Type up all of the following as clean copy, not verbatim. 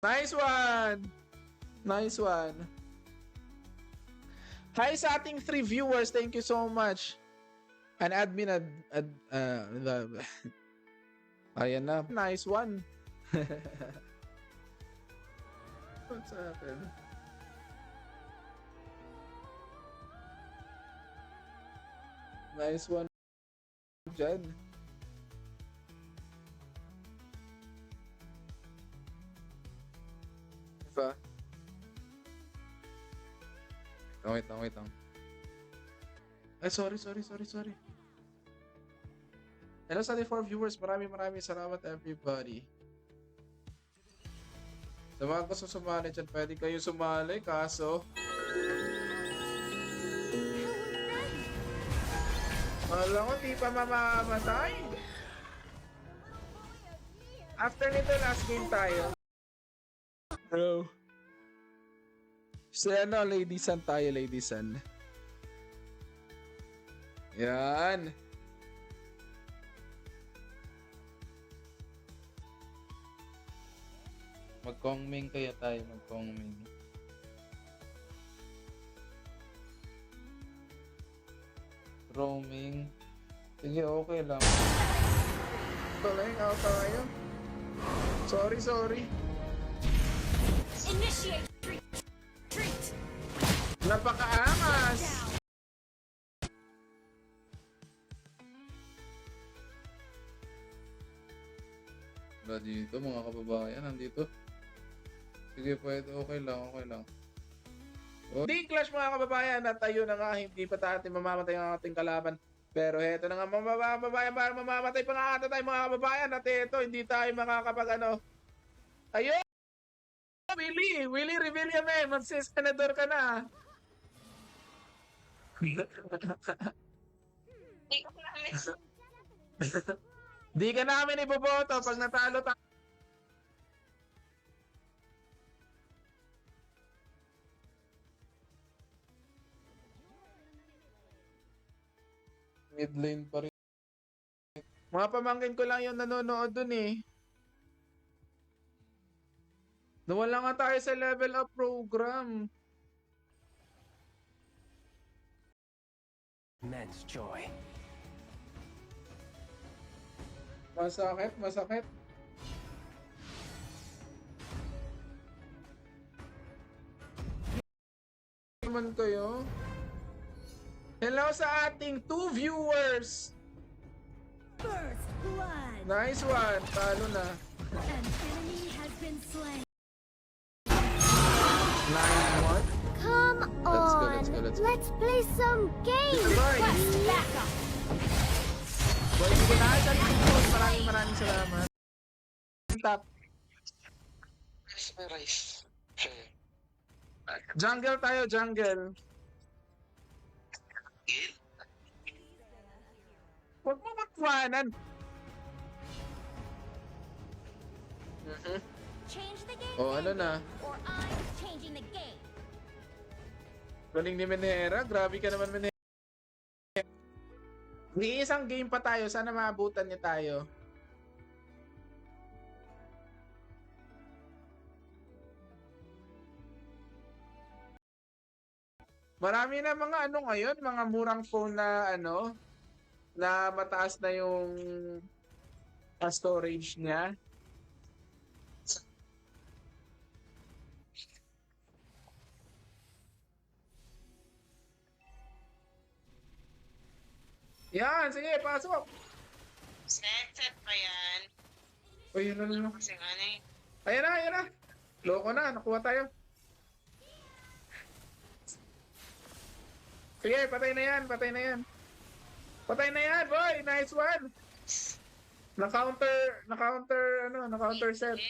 Nice one! Nice one. Hi sa ating 3 viewers. Thank you so much. An admin ayan na. Nice one. What's happened? Nice one, Jed. Diba? Wait lang. Ay, sorry. Hello sa ating 4 viewers. Maraming salamat everybody. Sa mga gusto sumali dyan, pwede kayo sumali. Kaso, alam ko, di pa mamamatay. After nito, last game tayo. Hello. So, ladies and tayo, ladies and. Yan. Mag-kongming kaya tayo, mag-kongming. Roaming. Sige, okay lang. Tuloy, out tayo. Sorry. Initiate retreat. Napakaangas! Ba dito mga kababayan, nandito. Sige, pwede, okay lang. Di clash mga kababayan, at ayun na nga, hindi pa tayo mamamatay ang ating kalaban. Pero heto na nga mga kababayan, para mamamatay pa nga ata tayo mga kababayan. At ito, hindi tayo makakapag ano. Ayun! Willie Revillame, magsisenador ka na. Di ka namin iboboto pag natalo tayo. Mid lane pa rin. Mga pamangkin ko lang yung nanonood dun eh. Nawala nga tayo sa level up program. Immense joy. Masakit. Naman kayo. Hello sa ating 2 viewers. First blood. Nice one. Talo na. An enemy has been slain. 9-1. Come on. Let's go. Let's play some games. Request backup. Boy, hindi ko na sa likod. Maraming salamat. Top. Rice. Jungle tayo, jungle. Huwag mo magpanan. Change the game. Oh, ano na? Or I'm changing the game. Galing ni Menera. Grabe ka naman, Menera. Ni isang game pa tayo. Sana maabutan niya tayo. Marami na mga ano ngayon, mga murang phone na ano, na mataas na yung storage niya. Yan, sige, pasok. Set pa yan. Uy, yun na. Kasi ano eh. Ayan na. Loko na, nakuha tayo. Sige, patay na yan. Patay na yan, boy. Nice one. Na-counter set.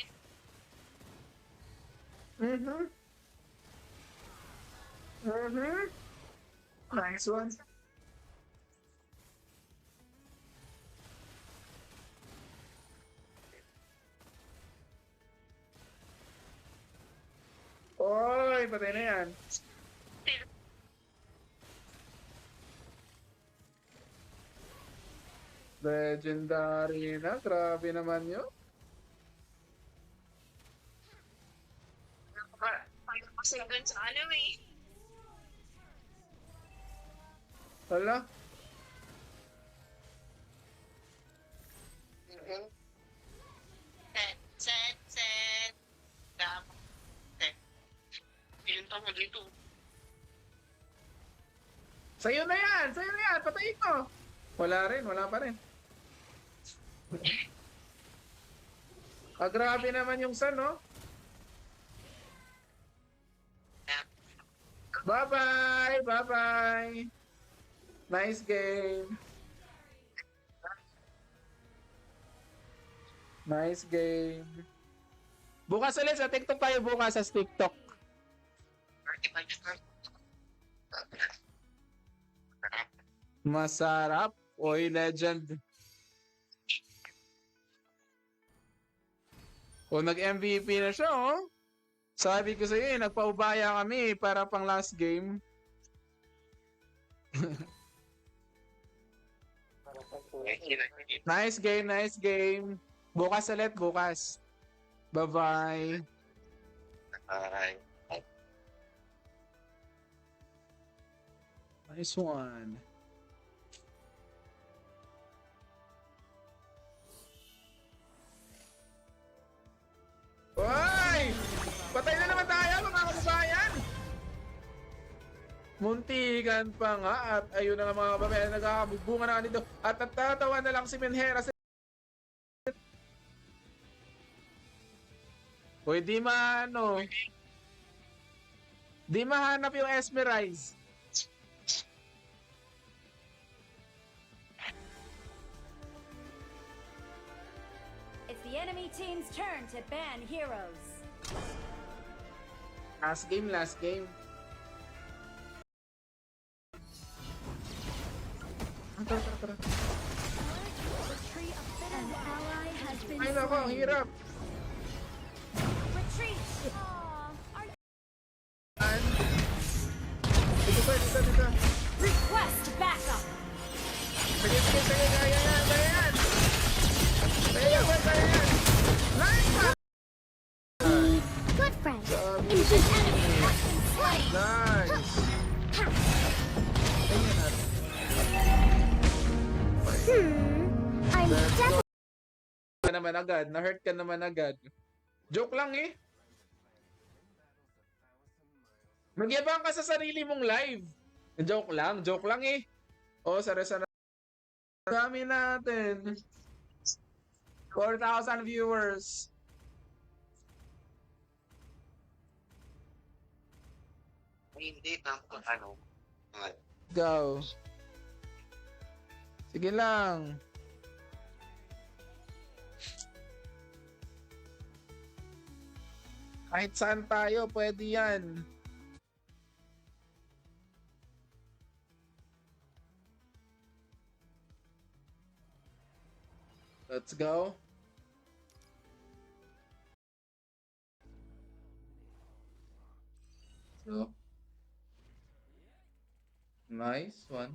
Nice one. Oy, patay na yan. Legendary na. Grabe naman yun. Kasi dun sa ano eh. Hala? Mhm. Set. Dapat. Set. Yun tama dito. Sa'yo na yan! Sa'yo na yan! Patayin mo! Wala pa rin. Grabe naman yung sun, no? Bye-bye! Bye-bye! Nice game! Nice game! Bukas ulit sa TikTok tayo bukas sa TikTok. Masarap. Oy, legend. O, nag-MVP na siya, oh. Sabi ko sa'yo, nagpaubaya kami para pang last game. Nice game, nice game. Bukas ulit, bukas. Bye-bye. Alright. Nice one. Hoy! Patay na naman tayo mga kababayan! Muntikan pa nga at ayun na nga mga kababayan, nagkakabugbunga na nito at natatawa na lang si Menhera. Hoy, di mahanap yung Esmerize. It's the enemy team's turn to ban heroes. Last game. Tara. An ally has been Ay nako, ang slain. hirap. Retreat. Aw, are Dito. request backup. Sige, kaya yan. Nice one! Good friend. Sabi. An enemy has been slain. Nice! Ayun na. I'm Let's go. definitely Na-hurt ka naman agad. Joke lang eh. Magyabang ka sa sarili mong live. Joke lang eh. Oh, sana. Dami natin. 4,000 viewers. Hindi, tapos ano. Go. Sige lang. Kahit saan tayo, pwede yan. Let's go. So. Nice one.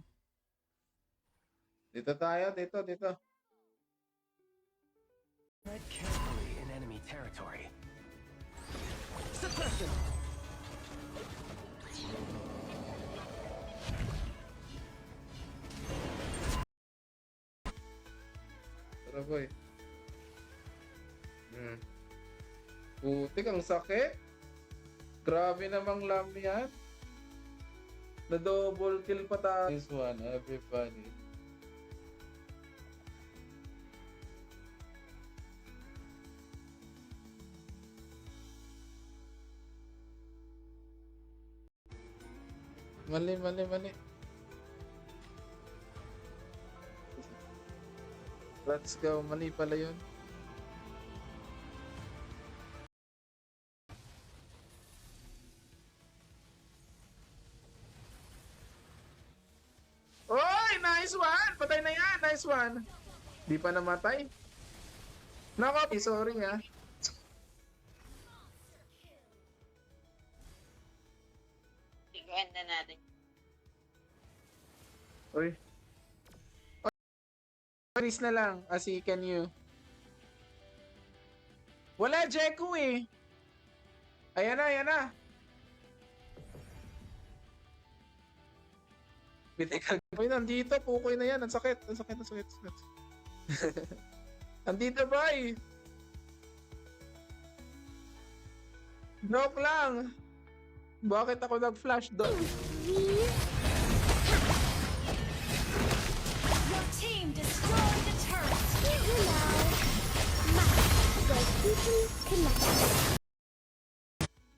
Dito tayo, dito. Tread carefully in enemy territory. Suppression! Tara boy. Putik, ang sakit. Grabe namang lam yan. Na double kill pa tayo. This one, everybody. Mali. Let's go. Mali pala yun. Oy! Nice one! Patay na yan! Nice one! Di pa namatay. Nako, sorry nga. Tiguan na natin. Uy. Freeze na lang. Asi, can you? Wala, Jeku eh. Ayan na. Mythical. Uy, nandito. Pukoy na yan. Ang sakit. Ang sakit. Ang sakit. Ang sakit. Nandito, boy. Joke lang. Bakit ako nag-flash doon? Your team destroyed the turret.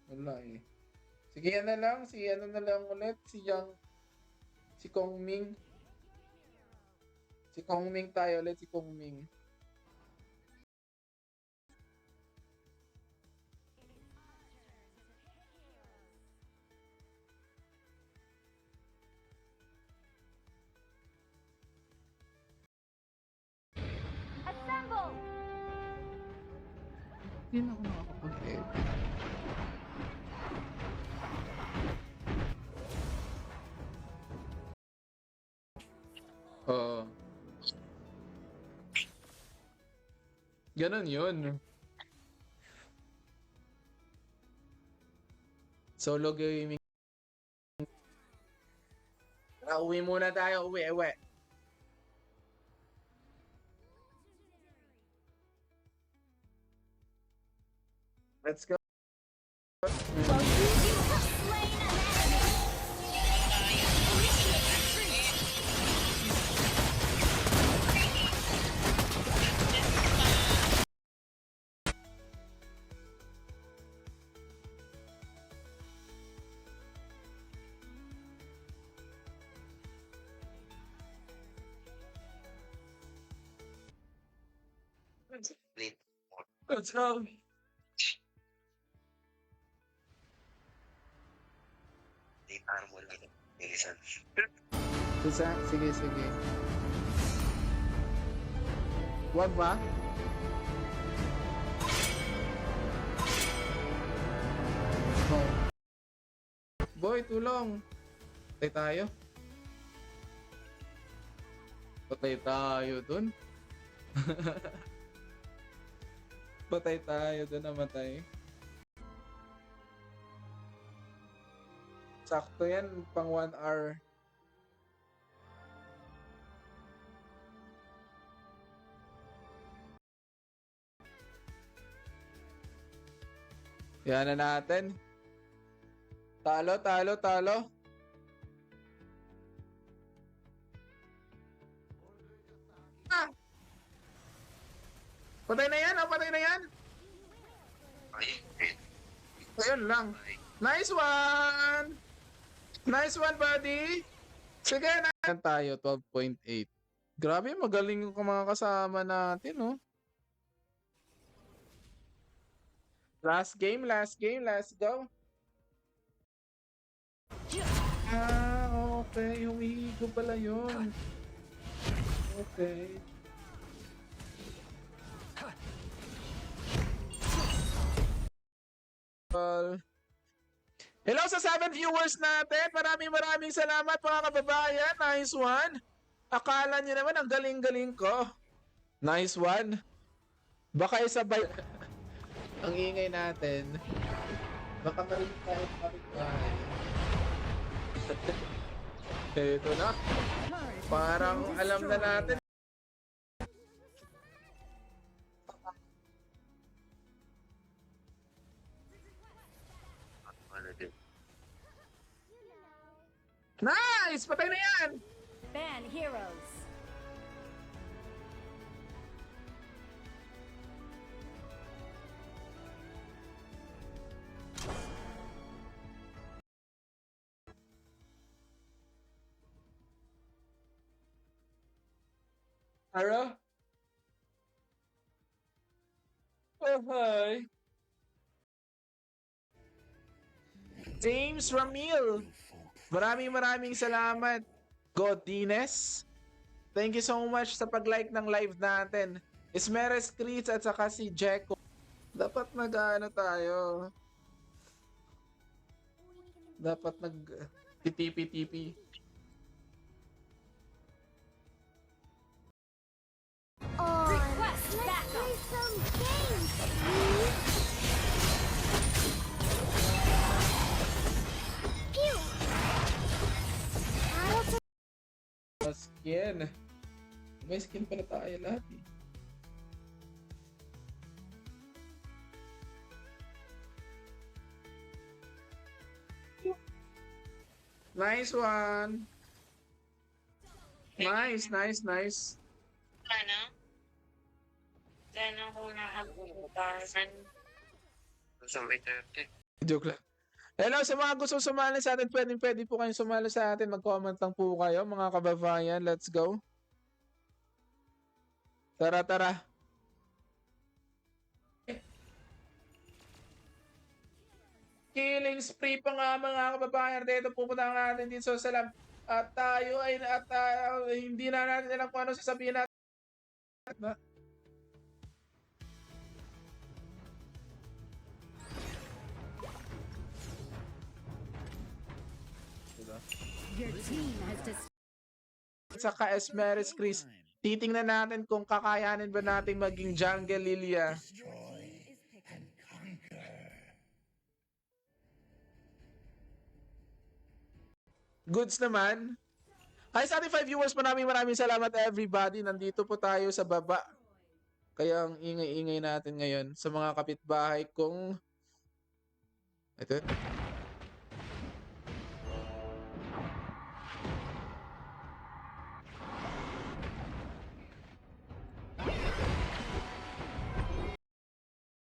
Wala eh. Sige, yan na lang. Si ano na lang ulit. Si Yang. Si Kong Ming. Si Kong Ming tayo ulit. Si Kong Ming. Assemble! Hindi na ako nakakapag-edit. Oo. Ganon yun. Solo gaming. Uwi muna tayo. Uwi. Let's go. You have slain an enemy. Late. Let's go. Data mo lang. Bilisan. Sige. Wag ba? No. Boy, tulong. Patay tayo dun. Patay tayo dun, namatay. Sakto yan, pang 1 hour. Yan na natin. Talo. Ah! Patay na yan. Ay, Ayun lang. Nice one, buddy. Sige na. Yan tayo, 12.8. Grabe, magaling yung mga kasama natin, oh. Last game, let's go. Okay. Humihigo pala yun. Okay. Hello sa 7 viewers natin. Maraming salamat mga kababayan. Nice one. Akala nyo naman ang galing-galing ko. Nice one. Baka isabay... Ang ingay natin. Baka marinig tayo sa kapitbahay. Ito na. Parang alam na natin. ano din. Nice! Patay na yan! Ban heroes. Ara? Oh, hi. James Ramil. Maraming salamat. Godines. Thank you so much sa pag-like ng live natin. Ismeres Chris at saka si Jeko. Dapat nag-ano tayo. Dapat nag-TP. Skin. May skin pala tayo lahat eh. Nice one. Nice, nice, nice. Ano? Sana ko nakapagpaparasan. Sa may 30. Joke lang. Hello sa mga gusto sumali sa atin, pwede po kayong sumali sa atin. Mag-comment lang po kayo, mga kababayan. Let's go. Tara, tara. Killing spree pa nga mga kababayan. Dito pupunta nga natin dito sa Salam. At tayo ay hindi na natin alam kung ano sasabihin natin. Your team has Saka Esmeris Chris. Titingnan natin kung kakayanin ba natin maging Jungle Lilia. Goods naman. Hi sa ating 5 viewers, maraming salamat everybody. Nandito po tayo sa baba. Kaya ang ingay-ingay natin ngayon sa mga kapitbahay kong... Ito.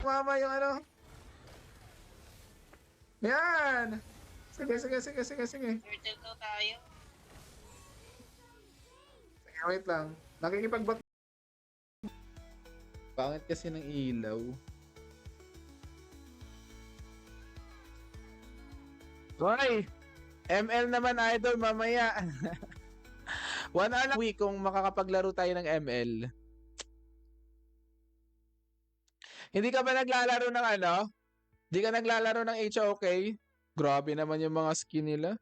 Mama yung ano. Yan. Sige. Turtle daw tayo. Sige, wait lang. Nakikipagbat. Pangit kasi ng ilaw. Hoy! ML naman idol mamaya. 1 hour lang week kung makakapaglaro tayo ng ML. Hindi ka ba naglalaro ng ano? Hindi ka naglalaro ng HOK? Grabe naman yung mga skin nila.